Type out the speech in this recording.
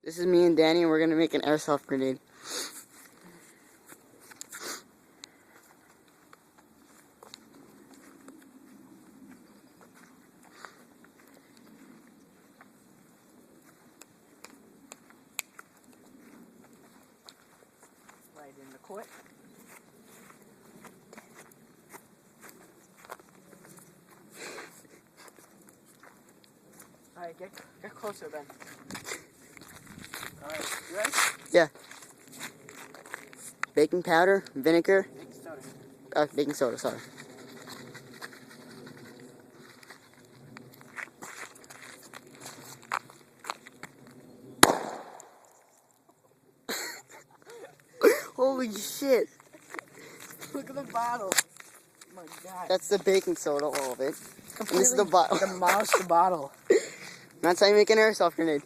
This is me and Danny, and we're gonna make an airsoft grenade. Right in the court. Alright, get closer, Ben. Alright, you ready? Yeah. Baking powder, vinegar. Baking soda. Baking soda, sorry. Holy shit! Look at the bottle. Oh my god. That's the baking soda, all of it. And this is the bottle. Demolished the bottle. That's how you make an airsoft grenade.